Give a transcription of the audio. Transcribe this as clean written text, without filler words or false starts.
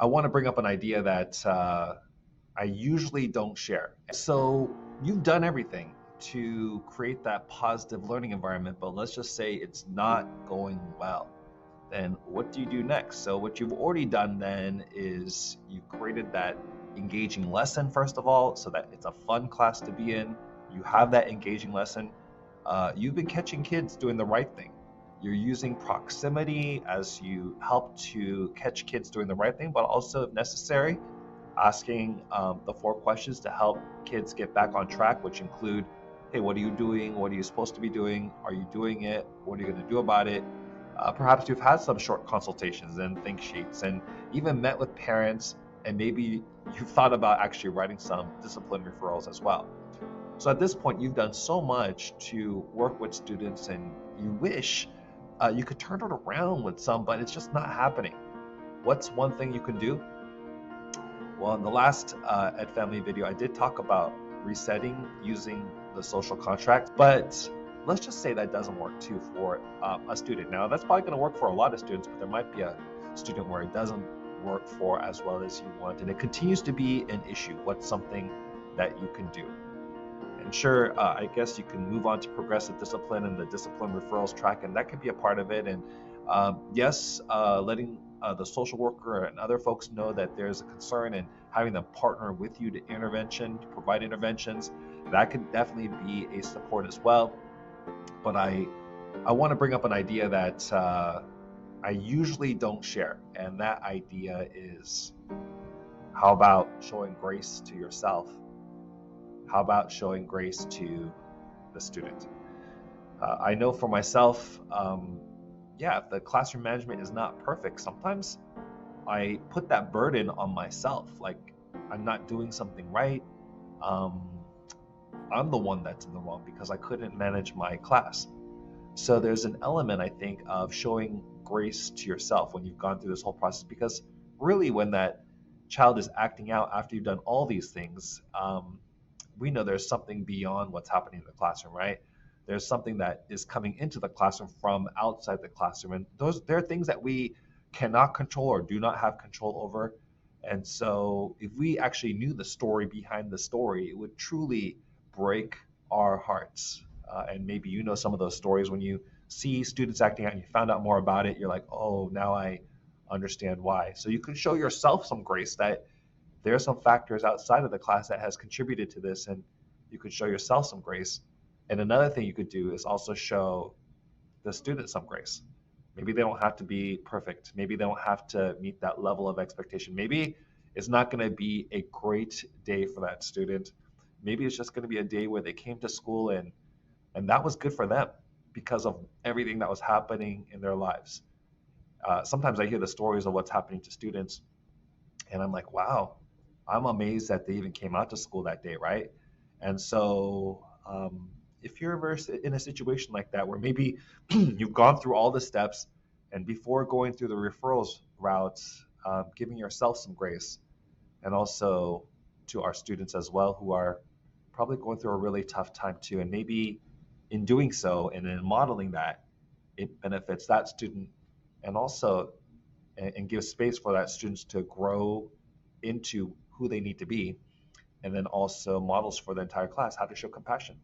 I want to bring up an idea that I usually don't share. So you've done everything to create that positive learning environment, but let's just say it's not going well. Then what do you do next? So what you've already done then is you've created that engaging lesson, first of all, so that it's a fun class to be in. You have that engaging lesson. You've been catching kids doing the right thing. You're using proximity as you help to catch kids doing the right thing, but also, if necessary, asking the four questions to help kids get back on track, which include, hey, what are you doing? What are you supposed to be doing? Are you doing it? What are you going to do about it? Perhaps you've had some short consultations and think sheets and even met with parents, and maybe you've thought about actually writing some discipline referrals as well. So at this point, you've done so much to work with students, and you wish you could turn it around with some, but it's just not happening. What's one thing you can do? Well, in the last Ed Family video, I did talk about resetting using the social contract, but let's just say that doesn't work too for a student. Now, that's probably going to work for a lot of students, but there might be a student where it doesn't work for as well as you want, and it continues to be an issue. What's something that you can do? And sure, I guess you can move on to progressive discipline and the discipline referrals track, and that could be a part of it. And yes, letting the social worker and other folks know that there's a concern and having them partner with you to provide interventions, that could definitely be a support as well. But I want to bring up an idea that I usually don't share, and that idea is, how about showing grace to yourself? How about showing grace to the student? I know for myself, yeah, if the classroom management is not perfect, sometimes I put that burden on myself, like I'm not doing something right. Um, I'm the one that's in the wrong because I couldn't manage my class. So there's an element, I think, of showing grace to yourself when you've gone through this whole process, because really when that child is acting out after you've done all these things, we know there's something beyond what's happening in the classroom, right? There's something that is coming into the classroom from outside the classroom. And there are things that we cannot control or do not have control over. And so if we actually knew the story behind the story, it would truly break our hearts. And maybe you know some of those stories when you see students acting out and you found out more about it, you're like, oh, now I understand why. So you can show yourself some grace that there are some factors outside of the class that has contributed to this, and you could show yourself some grace. And another thing you could do is also show the student some grace. Maybe they don't have to be perfect. Maybe they don't have to meet that level of expectation. Maybe it's not going to be a great day for that student. Maybe it's just going to be a day where they came to school and that was good for them because of everything that was happening in their lives. Sometimes I hear the stories of what's happening to students, and I'm like, wow, I'm amazed that they even came out to school that day, right? And so, if you're ever in a situation like that, where maybe you've gone through all the steps, and before going through the referrals routes, giving yourself some grace, and also to our students as well, who are probably going through a really tough time too, and maybe in doing so and in modeling that, it benefits that student, and also and gives space for that students to grow into who they need to be, and then also models for the entire class how to show compassion.